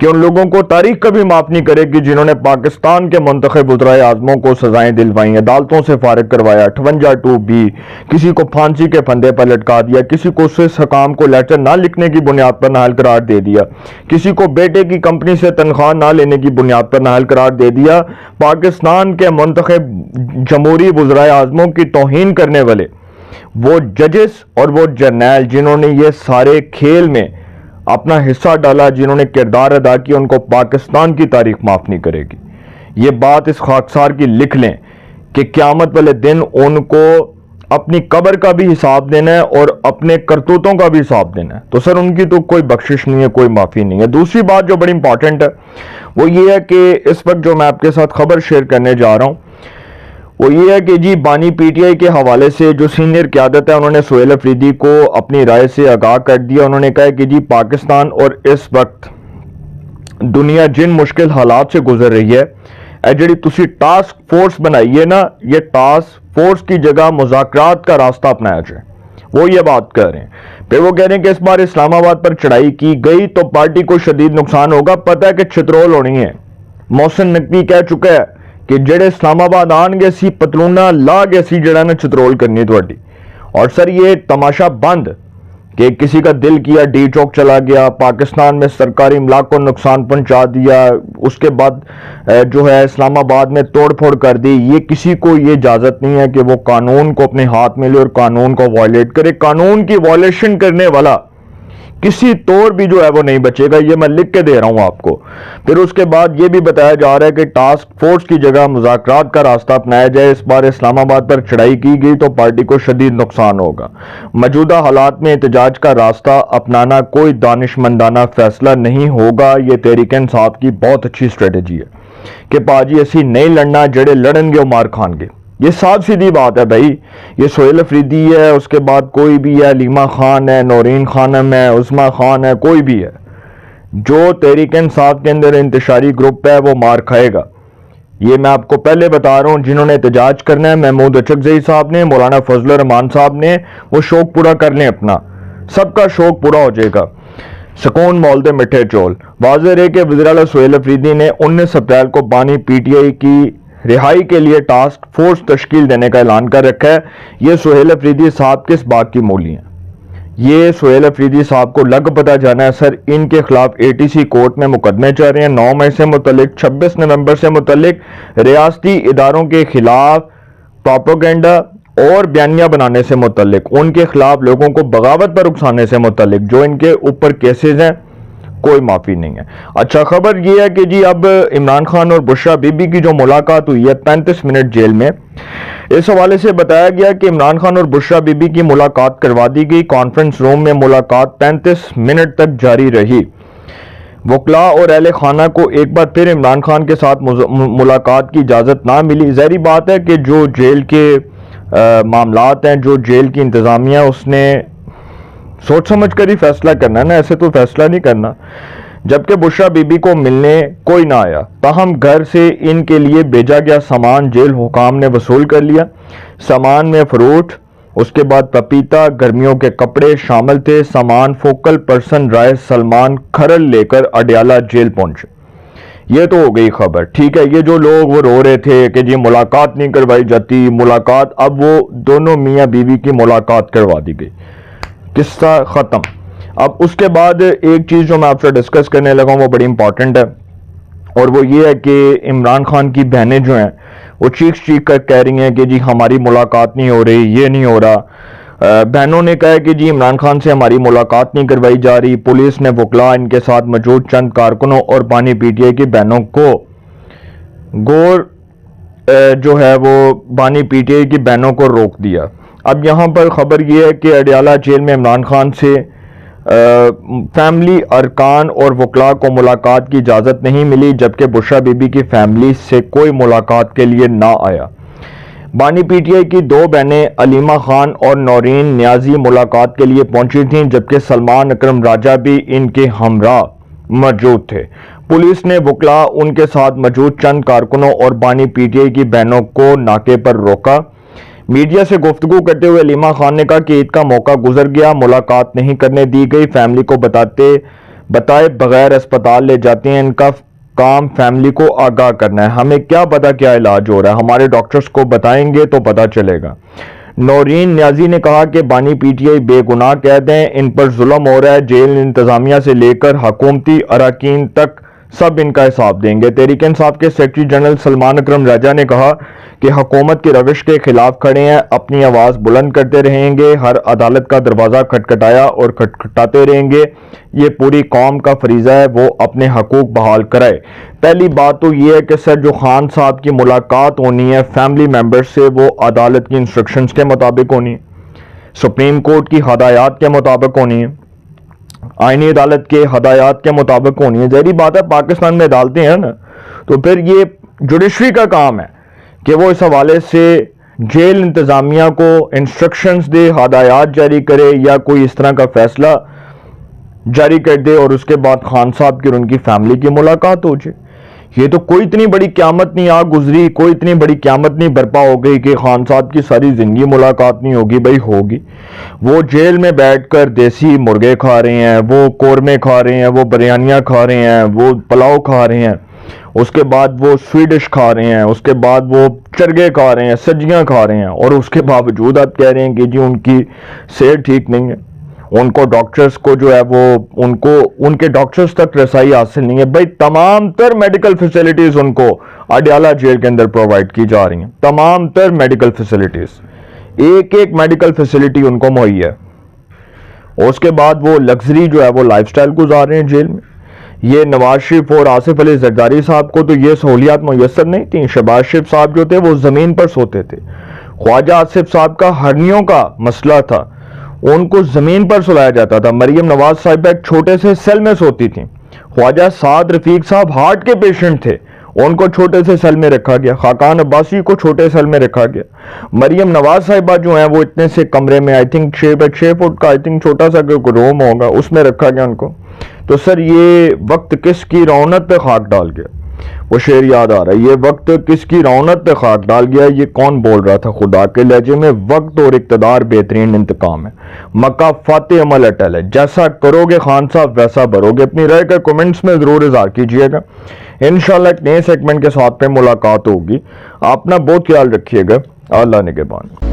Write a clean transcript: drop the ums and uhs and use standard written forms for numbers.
کہ ان لوگوں کو تاریخ کبھی معاف نہیں کرے گی جنہوں نے پاکستان کے منتخب وزرائے اعظموں کو سزائیں دلوائیں، عدالتوں سے فارغ کروایا، 58(2)(b، کسی کو پھانسی کے پھندے پر لٹکا دیا، کسی کو سوئس حکام کو لیٹر نہ لکھنے کی بنیاد پر نااہل قرار دے دیا، کسی کو بیٹے کی کمپنی سے تنخواہ نہ لینے کی بنیاد پر نااہل قرار دے دیا۔ پاکستان کے منتخب جمہوری وزرائے اعظموں کی توہین کرنے والے وہ ججز اور وہ جرنیل جنہوں نے یہ سارے کھیل میں اپنا حصہ ڈالا، جنہوں نے کردار ادا کیا، ان کو پاکستان کی تاریخ معاف نہیں کرے گی۔ یہ بات اس خاکسار کی لکھ لیں کہ قیامت والے دن ان کو اپنی قبر کا بھی حساب دینا ہے اور اپنے کرتوتوں کا بھی حساب دینا ہے، تو سر ان کی تو کوئی بخشش نہیں ہے، کوئی معافی نہیں ہے۔ دوسری بات جو بڑی امپورٹنٹ ہے وہ یہ ہے کہ اس وقت جو میں آپ کے ساتھ خبر شیئر کرنے جا رہا ہوں وہ یہ ہے کہ جی بانی پی ٹی آئی کے حوالے سے جو سینئر قیادت ہے انہوں نے سہیل افریدی کو اپنی رائے سے آگاہ کر دیا۔ انہوں نے کہا کہ جی پاکستان اور اس وقت دنیا جن مشکل حالات سے گزر رہی ہے، اے جڑی تسی ٹاسک فورس بنائی ہے نا، یہ ٹاسک فورس کی جگہ مذاکرات کا راستہ اپنایا جائے، وہ یہ بات کر رہے ہیں۔ پھر وہ کہہ رہے ہیں کہ اس بار اسلام آباد پر چڑھائی کی گئی تو پارٹی کو شدید نقصان ہوگا، پتہ ہے کہ چھترول ہونی ہے۔ محسن نقوی کہہ چکا ہے کہ جڑے اسلام آباد آن گے سی پتلونا لا گے سی جڑا نا چترول کرنی تواڈی۔ اور سر یہ تماشا بند کہ کسی کا دل کیا ڈی چوک چلا گیا، پاکستان میں سرکاری املاک کو نقصان پہنچا دیا، اس کے بعد جو ہے اسلام آباد میں توڑ پھوڑ کر دی، یہ کسی کو یہ اجازت نہیں ہے کہ وہ قانون کو اپنے ہاتھ میں لے اور قانون کو وائلیٹ کرے۔ قانون کی وائلیشن کرنے والا کسی طور بھی جو ہے وہ نہیں بچے گا، یہ میں لکھ کے دے رہا ہوں آپ کو۔ پھر اس کے بعد یہ بھی بتایا جا رہا ہے کہ ٹاسک فورس کی جگہ مذاکرات کا راستہ اپنایا جائے، اس بار اسلام آباد پر چڑھائی کی گئی تو پارٹی کو شدید نقصان ہوگا۔ موجودہ حالات میں احتجاج کا راستہ اپنانا کوئی دانشمندانہ فیصلہ نہیں ہوگا، یہ تحریک انصاف کی بہت اچھی اسٹریٹجی ہے کہ پاجی اسی نہیں لڑنا، جڑے لڑن گے وہ مار کھان گے۔ یہ صاف سیدھی بات ہے بھائی، یہ سہیل افریدی ہے، اس کے بعد کوئی بھی ہے، لیما خان ہے، نورین خانم ہے، عظما خان ہے، کوئی بھی ہے جو تحریک انصاف کے اندر انتشاری گروپ ہے وہ مار کھائے گا۔ یہ میں آپ کو پہلے بتا رہا ہوں، جنہوں نے احتجاج کرنا ہے، محمود اچکزئی صاحب نے، مولانا فضل الرحمان صاحب نے، وہ شوق پورا کر لیں اپنا، سب کا شوق پورا ہو جائے گا۔ سکون مول دے مٹھے چول۔ واضح ہے کہ وزیراعلیٰ سہیل افریدی نے 19 اپریل کو بانی پی ٹی آئی کی رہائی کے لیے ٹاسک فورس تشکیل دینے کا اعلان کر رکھا ہے۔ یہ سہیل افریدی صاحب کس بات کی مولی ہیں؟ یہ سہیل افریدی صاحب کو لگ پتہ جانا ہے سر، ان کے خلاف اے ٹی سی کورٹ میں مقدمے چل رہے ہیں، 9 مئی سے متعلق، 26 نومبر سے متعلق، ریاستی اداروں کے خلاف پروپیگنڈا اور بیانیہ بنانے سے متعلق، ان کے خلاف لوگوں کو بغاوت پر اکسانے سے متعلق جو ان کے اوپر کیسز ہیں، کوئی معافی نہیں ہے۔ اچھا خبر یہ ہے کہ جی اب عمران خان اور بشرا بی بی کی جو ملاقات ہوئی ہے 35 منٹ جیل میں، اس حوالے سے بتایا گیا کہ عمران خان اور بشرا بی بی کی ملاقات کروا دی گئی۔ کانفرنس روم میں ملاقات 35 منٹ تک جاری رہی۔ وکلاء اور اہل خانہ کو ایک بار پھر عمران خان کے ساتھ ملاقات کی اجازت نہ ملی۔ ظاہری بات ہے کہ جو جیل کے معاملات ہیں، جو جیل کی انتظامیہ، اس نے سوچ سمجھ کر ہی فیصلہ کرنا ہے نا، ایسے تو فیصلہ نہیں کرنا۔ جبکہ بشرا بی بی کو ملنے کوئی نہ آیا، تاہم گھر سے ان کے لیے بھیجا گیا سامان جیل حکام نے وصول کر لیا۔ سامان میں فروٹ، اس کے بعد پپیتا، گرمیوں کے کپڑے شامل تھے۔ سامان فوکل پرسن رائے سلمان کھرل لے کر اڈیالہ جیل پہنچے۔ یہ تو ہو گئی خبر، ٹھیک ہے۔ یہ جو لوگ وہ رو رہے تھے کہ جی ملاقات نہیں کروائی جاتی، ملاقات، اب وہ دونوں میاں بیوی کی ملاقات کروا دی گئی، قصہ ختم۔ اب اس کے بعد ایک چیز جو میں آپ سے ڈسکس کرنے لگا ہوں وہ بڑی امپورٹنٹ ہے، اور وہ یہ ہے کہ عمران خان کی بہنیں جو ہیں وہ چیخ کر کہہ رہی ہیں کہ جی ہماری ملاقات نہیں ہو رہی، یہ نہیں ہو رہا۔ بہنوں نے کہا کہ جی عمران خان سے ہماری ملاقات نہیں کروائی جا رہی۔ پولیس نے وکلاء، ان کے ساتھ موجود چند کارکنوں اور بانی پی ٹی آئی کی بہنوں کو جو ہے وہ بانی پی ٹی آئی کی بہنوں کو روک دیا۔ اب یہاں پر خبر یہ ہے کہ اڈیالہ جیل میں عمران خان سے فیملی ارکان اور وکلاء کو ملاقات کی اجازت نہیں ملی، جبکہ بشرا بی بی کی فیملی سے کوئی ملاقات کے لیے نہ آیا۔ بانی پی ٹی آئی کی 2 بہنیں علیمہ خان اور نورین نیازی ملاقات کے لیے پہنچی تھیں، جبکہ سلمان اکرم راجہ بھی ان کے ہمراہ موجود تھے۔ پولیس نے وکلاء، ان کے ساتھ موجود چند کارکنوں اور بانی پی ٹی آئی کی بہنوں کو ناکے پر روکا۔ میڈیا سے گفتگو کرتے ہوئے علیمہ خان نے کہا کہ عید کا موقع گزر گیا، ملاقات نہیں کرنے دی گئی۔ فیملی کو بتائے بغیر اسپتال لے جاتے ہیں. ان کا کام فیملی کو آگاہ کرنا ہے. ہمیں کیا پتا کیا علاج ہو رہا ہے, ہمارے ڈاکٹرز کو بتائیں گے تو پتا چلے گا. نورین نیازی نے کہا کہ بانی پی ٹی آئی بے گناہ کہتے ہیں, ان پر ظلم ہو رہا ہے. جیل انتظامیہ سے لے کر حکومتی اراکین تک سب ان کا حساب دیں گے. تحریک انصاف کے سیکرٹری جنرل سلمان اکرم راجہ نے کہا کہ حکومت کی روش کے خلاف کھڑے ہیں, اپنی آواز بلند کرتے رہیں گے. ہر عدالت کا دروازہ کھٹکھٹایا اور کھٹکھٹاتے رہیں گے. یہ پوری قوم کا فریضہ ہے وہ اپنے حقوق بحال کرائے. پہلی بات تو یہ ہے کہ سر جو خان صاحب کی ملاقات ہونی ہے فیملی ممبر سے وہ عدالت کی انسٹرکشنز کے مطابق ہونی ہے, سپریم کورٹ کی ہدایات کے مطابق ہونی ہے, آئینی عدالت کے ہدایات کے مطابق ہونی ہے. ظاہری بات ہے پاکستان میں عدالتیں ہیں نا, تو پھر یہ جوڈیشری کا کام ہے کہ وہ اس حوالے سے جیل انتظامیہ کو انسٹرکشنز دے, ہدایات جاری کرے یا کوئی اس طرح کا فیصلہ جاری کر دے اور اس کے بعد خان صاحب کی اور ان کی فیملی کی ملاقات ہو جائے. یہ تو کوئی اتنی بڑی قیامت نہیں آ گزری, کوئی اتنی بڑی قیامت نہیں برپا ہو گئی کہ خان صاحب کی ساری زندگی ملاقات نہیں ہوگی. بھائی ہوگی. وہ جیل میں بیٹھ کر دیسی مرغے کھا رہے ہیں, وہ قورمے کھا رہے ہیں, وہ بریانیاں کھا رہے ہیں, وہ پلاؤ کھا رہے ہیں, اس کے بعد وہ سویڈش کھا رہے ہیں, اس کے بعد وہ چرگے کھا رہے ہیں, سجیاں کھا رہے ہیں, اور اس کے باوجود آپ کہہ رہے ہیں کہ جی ان کی صحت ٹھیک نہیں ہے, ان کو ڈاکٹرز کو جو ہے وہ ان کے ڈاکٹرز تک رسائی حاصل نہیں ہے. بھائی تمام تر میڈیکل فیسلٹیز ان کو اڈیالہ جیل کے اندر پرووائڈ کی جا رہی ہیں, تمام تر میڈیکل فیسلٹیز, ایک ایک میڈیکل فیسلٹی ان کو مہیا ہے. اور اس کے بعد وہ لگژری جو ہے وہ لائف سٹائل گزار رہے ہیں جیل میں. یہ نواز شریف اور آصف علی زرداری صاحب کو تو یہ سہولیات میسر نہیں تھیں. شہباز شریف صاحب جو تھے وہ زمین پر سوتے تھے. خواجہ آصف صاحب کا ہرنیوں کا مسئلہ تھا, ان کو زمین پر سلایا جاتا تھا. مریم نواز صاحبہ ایک چھوٹے سے سیل میں سوتی تھیں. خواجہ سعد رفیق صاحب ہارٹ کے پیشنٹ تھے, ان کو چھوٹے سے سیل میں رکھا گیا. خاقان عباسی کو چھوٹے سیل میں رکھا گیا. مریم نواز صاحبہ جو ہیں وہ اتنے سے کمرے میں, آئی تھنک 6 فٹ کا چھوٹا سا روم ہوگا, اس میں رکھا گیا ان کو. تو سر یہ وقت کس کی رونق پہ خاک ڈال گیا, وہ شعر یاد آ رہا ہے, یہ وقت کس کی رونق پہ خاک ڈال گیا. یہ کون بول رہا تھا خدا کے لہجے میں, وقت اور اقتدار بہترین انتقام ہے, مکہ فاتح عمل اٹل ہے, جیسا کرو گے خان صاحب ویسا بھرو گے. اپنی رائے کا کمنٹس میں ضرور اظہار کیجئے گا. انشاءاللہ ایک نئے سیگمنٹ کے ساتھ پہ ملاقات ہوگی. آپ نا بہت خیال رکھیے گا. اللہ نگہبان.